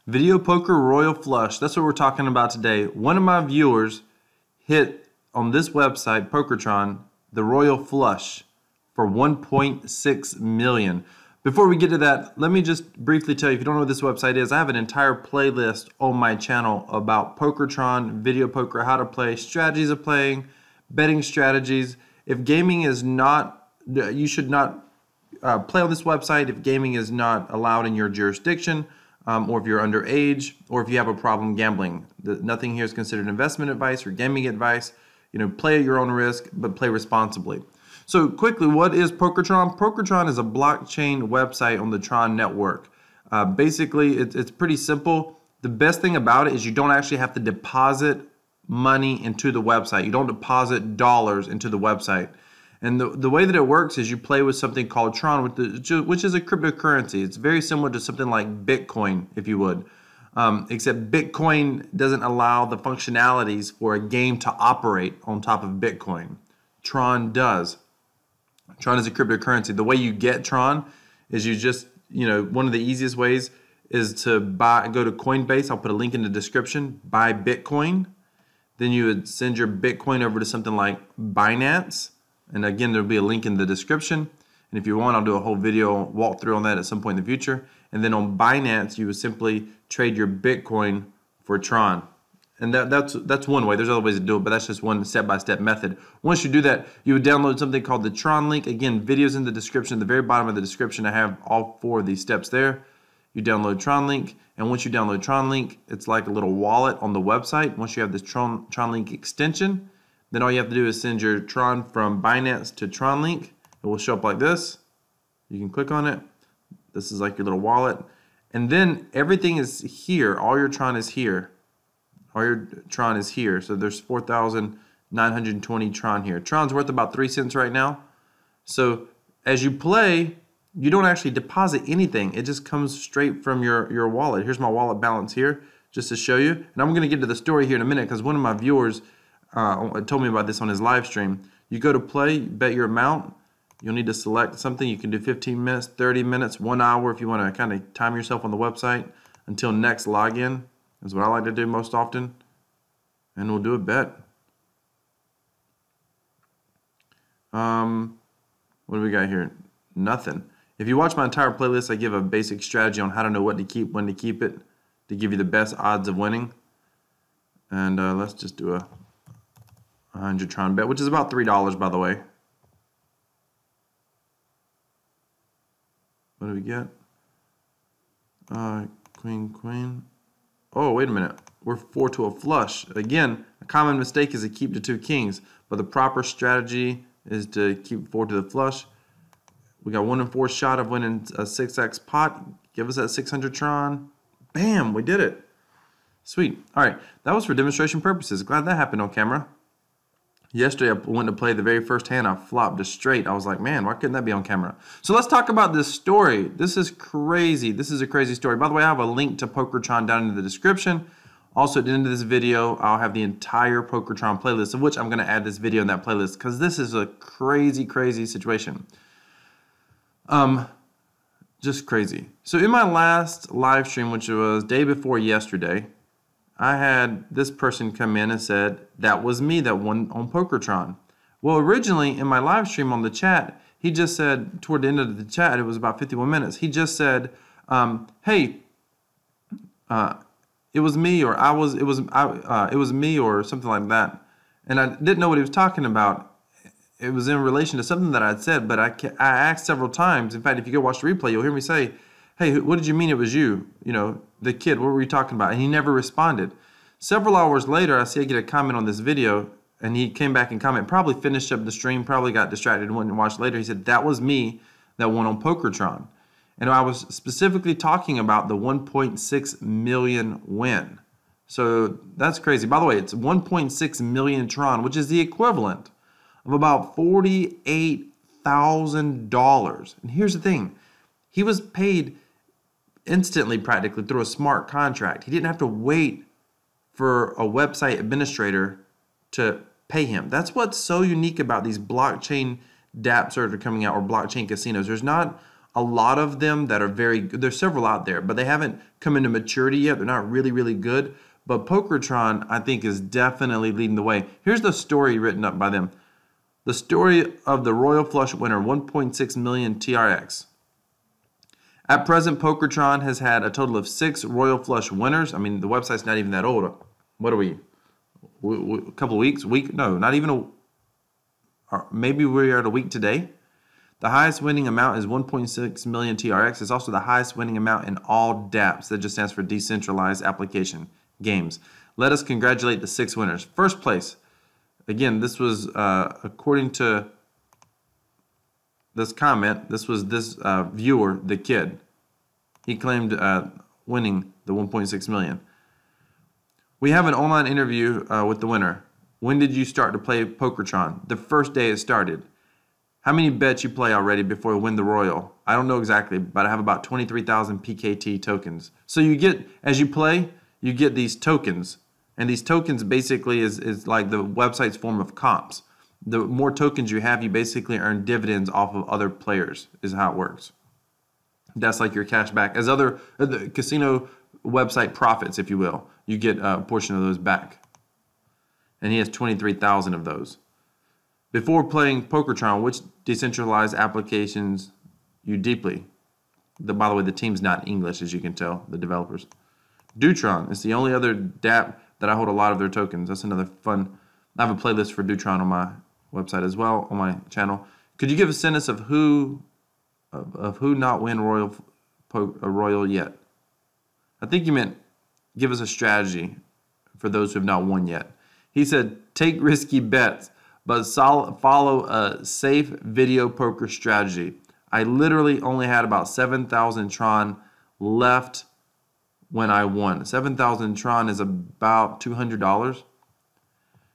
Video Poker Royal Flush. That's what we're talking about today. One of my viewers hit on this website, Pokertron, the Royal Flush for 1.6 million. Before we get to that, let me just briefly tell you, if you don't know what this website is, I have an entire playlist on my channel about Pokertron, video poker, how to play, strategies of playing, betting strategies. If gaming is not, you should not play on this website if gaming is not allowed in your jurisdiction, or if you're underage, or if you have a problem gambling. Nothing here is considered investment advice or gaming advice. You know, play at your own risk, but play responsibly. So quickly, what is Pokertron? Pokertron is a blockchain website on the Tron network. Basically, it's pretty simple. The best thing about it is you don't actually have to deposit money into the website. You don't deposit dollars into the website. And the way that it works is you play with something called Tron, which is a cryptocurrency. It's very similar to something like Bitcoin, if you would. Except Bitcoin doesn't allow the functionalities for a game to operate on top of Bitcoin. Tron does. Tron is a cryptocurrency. The way you get Tron is you just, one of the easiest ways is to go to Coinbase. I'll put a link in the description. Buy Bitcoin. Then you would send your Bitcoin over to something like Binance. And again, there'll be a link in the description. And if you want, I'll do a whole video walkthrough on that at some point in the future. And then on Binance, you would simply trade your Bitcoin for Tron. And that's one way. There's other ways to do it, but that's just one step-by-step method. Once you do that, you would download something called the Tron link. Again, videos in the description. At the very bottom of the description, I have all 4 of these steps there. You download Tron link, and once you download Tron link, it's like a little wallet on the website. Once you have this Tron link extension, then all you have to do is send your Tron from Binance to Tron link. It will show up like this. You can click on it. This is like your little wallet. And then everything is here. All your Tron is here. All your Tron is here. So there's 4,920 Tron here. Tron's worth about 3 cents right now. So as you play, you don't actually deposit anything. It just comes straight from your wallet. Here's my wallet balance here, just to show you. And I'm going to get to the story here in a minute because one of my viewers told me about this on his live stream. You go to play, bet your amount. You'll need to select something. You can do 15 minutes, 30 minutes, 1 hour if you want to kind of time yourself on the website until next login. Is what I like to do most often. And we'll do a bet. What do we got here? Nothing. If you watch my entire playlist, I give a basic strategy on how to know what to keep, when to keep it, to give you the best odds of winning. And let's just do a 100 Tron bet, which is about $3, by the way. What do we get? Queen, queen. Oh, wait a minute. We're 4 to a flush. Again, a common mistake is to keep the 2 kings, but the proper strategy is to keep 4 to the flush. We got 1 in 4 shot of winning a 6x pot. Give us that 600 Tron. Bam, we did it. Sweet. All right, that was for demonstration purposes. Glad that happened on camera. Yesterday, I went to play the very first hand. I flopped a straight. I was like, man, why couldn't that be on camera? So let's talk about this story. This is crazy. This is a crazy story. By the way, I have a link to Pokertron down in the description. Also, at the end of this video, I'll have the entire Pokertron playlist, of which I'm going to add this video in that playlist because this is a crazy, crazy situation. Just crazy. So in my last live stream, which was day before yesterday, I had this person come in and said, that was me that won on Pokertron. Well, originally in my live stream on the chat, he just said, toward the end of the chat, it was about 51 minutes, he just said, hey, it was me, or it was me, or something like that. And I didn't know what he was talking about. It was in relation to something that I'd said, but I asked several times. In fact, if you go watch the replay, you'll hear me say, hey, what did you mean it was you? You know, the kid, what were you talking about? And he never responded. Several hours later, I see I get a comment on this video, and he came back and commented, probably finished up the stream, probably got distracted and went and watched later. He said, that was me that won on Pokertron. And I was specifically talking about the 1.6 million win. So that's crazy. By the way, it's 1.6 million Tron, which is the equivalent of about $48,000. And here's the thing. He was paid instantly, practically, through a smart contract. He didn't have to wait for a website administrator to pay him. That's what's so unique about these blockchain dApps that are coming out, or blockchain casinos. There's not a lot of them that are very good. There's several out there, but they haven't come into maturity yet. They're not really, really good. But Pokertron, I think, is definitely leading the way. Here's the story written up by them. The story of the Royal Flush winner, 1.6 million TRX. At present, Pokertron has had a total of 6 Royal Flush winners. I mean, the website's not even that old. What are we? A couple of weeks? No, not even maybe we're at a week today. The highest winning amount is 1.6 million TRX. It's also the highest winning amount in all dApps. That just stands for Decentralized Application Games. Let us congratulate the 6 winners. First place. Again, this was according to this comment. This was this viewer, the kid. He claimed winning the 1.6 million. We have an online interview with the winner. When did you start to play Pokertron? The first day it started. How many bets you play already before you win the Royal? I don't know exactly, but I have about 23,000 PKT tokens. So you get, as you play, you get these tokens. And these tokens basically is like the website's form of comps. The more tokens you have, you basically earn dividends off of other players, is how it works. That's like your cash back. As other the casino website profits, if you will, you get a portion of those back. And he has 23,000 of those. Before playing Pokertron, which decentralized applications you deeply? By the way, the team's not English, as you can tell, the developers. Dootron is the only other dApp that I hold a lot of their tokens. That's another fun. I have a playlist for Dootron on my website as well, on my channel. Could you give a sentence of who not win Royal yet? I think you meant give us a strategy for those who have not won yet. He said, take risky bets, but follow a safe video poker strategy. I literally only had about 7,000 Tron left when I won. 7,000 Tron is about $200.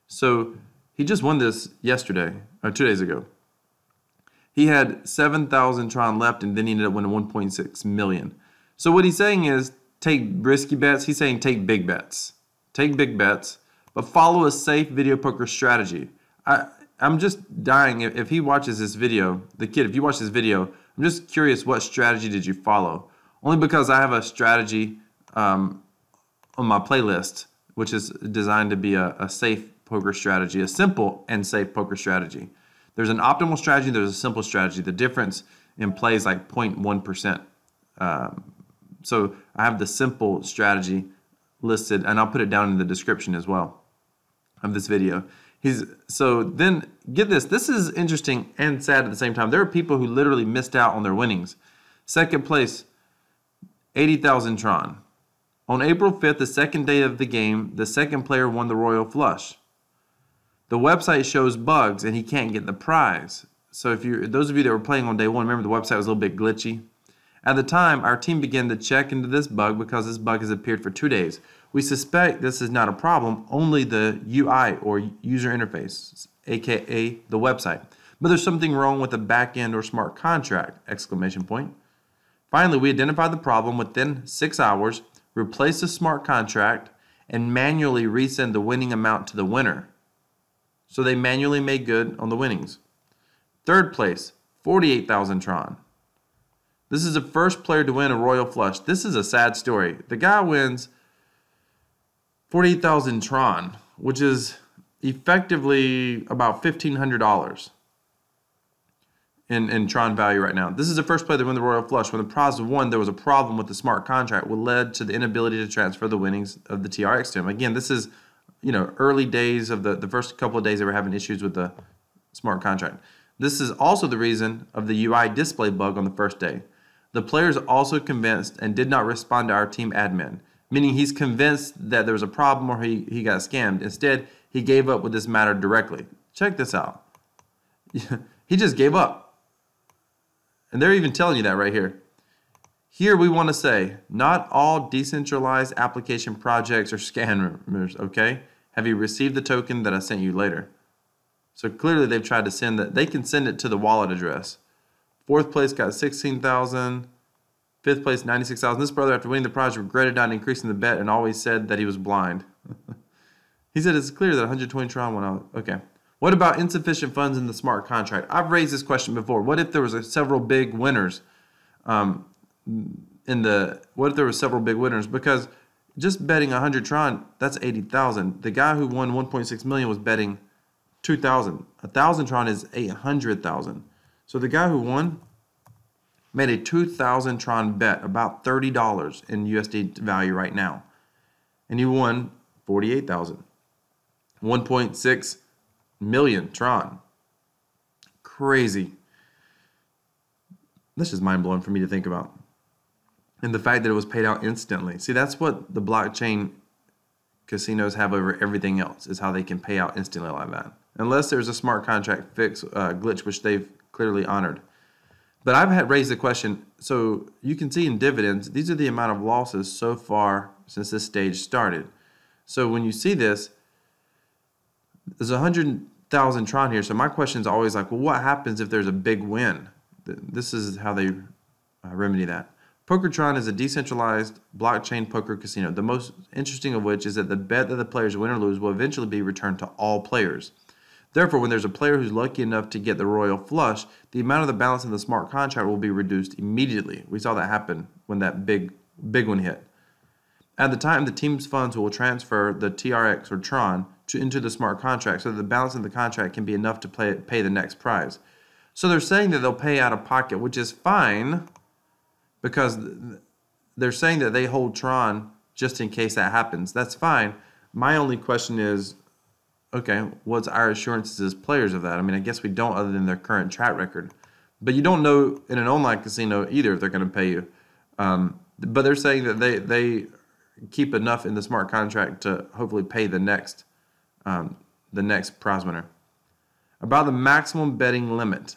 So he just won this yesterday, or 2 days ago. He had 7,000 Tron left, and then he ended up winning 1.6 million. So what he's saying is take risky bets. He's saying take big bets. Take big bets, but follow a safe video poker strategy. I'm just dying if he watches this video, the kid, if you watch this video, I'm just curious what strategy did you follow? Only because I have a strategy on my playlist, which is designed to be a safe poker strategy, a simple and safe poker strategy. There's an optimal strategy, there's a simple strategy. The difference in play is like 0.1%. So I have the simple strategy listed, and I'll put it down in the description as well of this video. So then, get this. This is interesting and sad at the same time. There are people who literally missed out on their winnings. Second place, 80,000 Tron. On April 5th, the second day of the game, the second player won the Royal Flush. The website shows bugs, and he can't get the prize. So those of you that were playing on day one, remember the website was a little bit glitchy. At the time, our team began to check into this bug because this bug has appeared for 2 days. We suspect this is not a problem, only the UI or user interface, aka the website. But there's something wrong with the backend or smart contract, exclamation point. Finally, we identified the problem within 6 hours, replaced the smart contract, and manually resend the winning amount to the winner. So they manually made good on the winnings. Third place, 48,000 Tron. This is the first player to win a Royal Flush. This is a sad story. The guy wins 48,000 Tron, which is effectively about $1,500 in Tron value right now. This is the first player to win the Royal Flush. When the prize was won, there was a problem with the smart contract, which led to the inability to transfer the winnings of the TRX to him. Again, this is early days of the first couple of days they were having issues with the smart contract. This is also the reason of the UI display bug on the first day. The player is also convinced and did not respond to our team admin, meaning he's convinced that there was a problem or he got scammed. Instead, he gave up with this matter directly. Check this out. He just gave up. And they're even telling you that right here. Here we want to say, not all decentralized application projects are scammers, okay? Have you received the token that I sent you later? So clearly they've tried to send that. They can send it to the wallet address. Fourth place got 16,000. Fifth place, 96,000. This brother, after winning the prize, regretted not increasing the bet and always said that he was blind. He said it's clear that 120 Tron went out. Okay. What about insufficient funds in the smart contract? I've raised this question before. What if there was several big winners what if there were several big winners? Because just betting 100 Tron, that's 80,000. The guy who won 1.6 million was betting 2,000. 1,000 Tron is 800,000. So the guy who won made a 2,000 Tron bet, about $30 in USD value right now. And he won 48,000. 1.6 million Tron. Crazy. This is mind-blowing for me to think about. And the fact that it was paid out instantly. See, that's what the blockchain casinos have over everything else, is how they can pay out instantly like that. Unless there's a smart contract fix glitch, which they've clearly honored. But I've had raised the question, so you can see in dividends, these are the amount of losses so far since this stage started. So when you see this, there's 100,000 Tron here. So my question is always like, well, what happens if there's a big win? This is how they remedy that. PokerTron is a decentralized blockchain poker casino. The most interesting of which is that the bet that the players win or lose will eventually be returned to all players. Therefore, when there's a player who's lucky enough to get the royal flush, the amount of the balance in the smart contract will be reduced immediately. We saw that happen when that big one hit. At the time, the team's funds will transfer the TRX or Tron into the smart contract so that the balance in the contract can be enough to pay the next prize. So they're saying that they'll pay out of pocket, which is fine, because they're saying that they hold Tron just in case that happens. That's fine. My only question is, okay, what's our assurances as players of that? I mean, I guess we don't, other than their current track record. But you don't know in an online casino either if they're going to pay you. But they're saying that they keep enough in the smart contract to hopefully pay the next prize winner. About the maximum betting limit.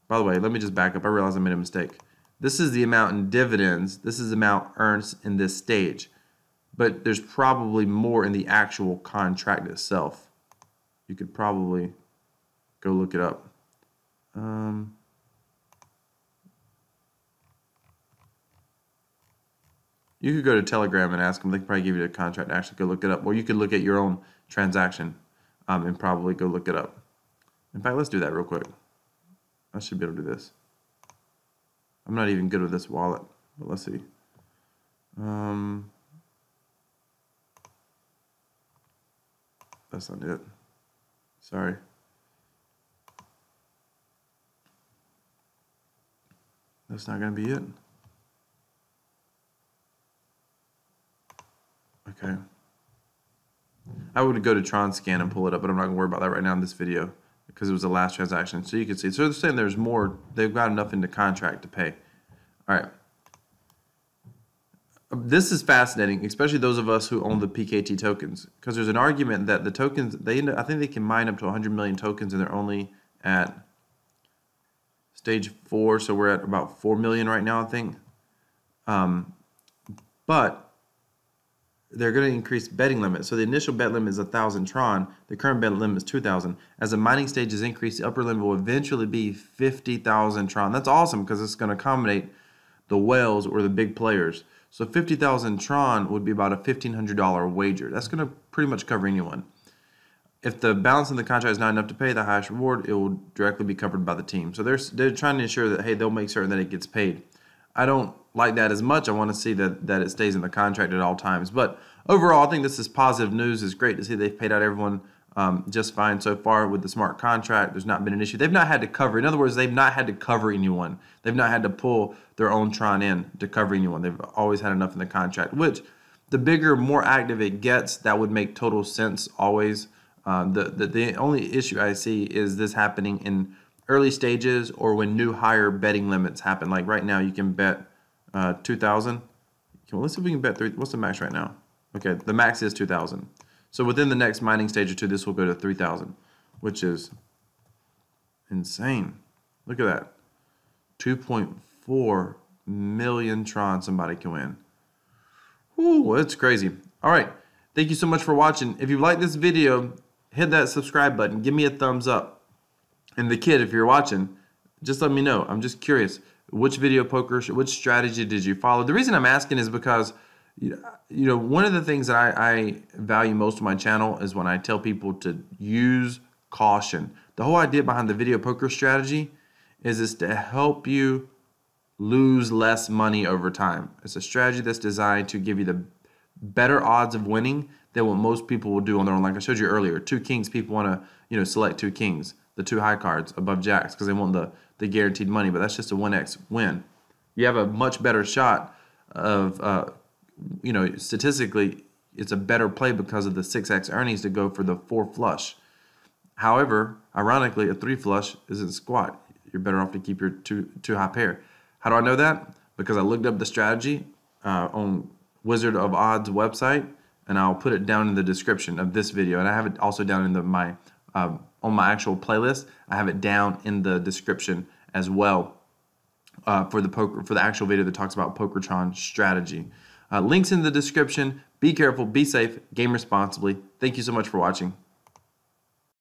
By the way, let me just back up. I realized I made a mistake. This is the amount in dividends. This is the amount earned in this stage. But there's probably more in the actual contract itself. You could probably go look it up. You could go to Telegram and ask them. They could probably give you a contract to actually go look it up. Or you could look at your own transaction and probably go look it up. In fact, let's do that real quick. I should be able to do this. I'm not even good with this wallet, but let's see. That's not it. Sorry. That's not going to be it. Okay. I would go to Tron Scan and pull it up, but I'm not going to worry about that right now in this video because it was the last transaction. So you can see. So they're saying there's more. They've got enough in the contract to pay. All right. This is fascinating, especially those of us who own the PKT tokens, because there's an argument that the tokens, I think they can mine up to 100 million tokens, and they're only at stage 4, so we're at about 4 million right now, I think. But they're going to increase betting limit. So the initial bet limit is 1,000 Tron. The current bet limit is 2,000. As the mining stage is increased, the upper limit will eventually be 50,000 Tron. That's awesome because it's going to accommodate the whales or the big players. So 50,000 Tron would be about a $1,500 wager. That's going to pretty much cover anyone. If the balance in the contract is not enough to pay the highest reward, it will directly be covered by the team. So they're trying to ensure that, hey, they'll make certain that it gets paid. I don't like that as much. I want to see that it stays in the contract at all times. But overall, I think this is positive news. It's great to see they've paid out everyone just fine so far with the smart contract. There's not been an issue. They've not had to cover. In other words, they've not had to cover anyone. They've not had to pull their own Tron in to cover anyone. They've always had enough in the contract, which the bigger, more active it gets, that would make total sense always. The only issue I see is this happening in early stages or when new higher betting limits happen. Like right now, you can bet 2,000. Let's see if we can bet 3. What's the max right now? Okay, the max is 2,000. So within the next mining stage or two, this will go to 3,000, which is insane. Look at that. 2.4 million Tron somebody can win. Ooh, that's crazy. All right. Thank you so much for watching. If you like this video, hit that subscribe button. Give me a thumbs up. And the kid, if you're watching, just let me know. I'm just curious. Which video poker, which strategy did you follow? The reason I'm asking is because, you know, one of the things that I value most on my channel is when I tell people to use caution. The whole idea behind the video poker strategy is to help you lose less money over time. It's a strategy that's designed to give you the better odds of winning than what most people will do on their own. Like I showed you earlier, 2 kings, people want to select 2 kings, the 2 high cards above jacks because they want the guaranteed money, but that's just a 1x win. You have a much better shot of, statistically, it's a better play because of the 6x earnings to go for the 4 flush. However, ironically, a 3 flush isn't squat. You're better off to keep your 2 high pair. How do I know that? Because I looked up the strategy on Wizard of Odds website, and I'll put it down in the description of this video, and I have it also down in my on my actual playlist. I have it down in the description as well for the actual video that talks about Tron strategy. Links in the description. Be careful, be safe, game responsibly. Thank you so much for watching.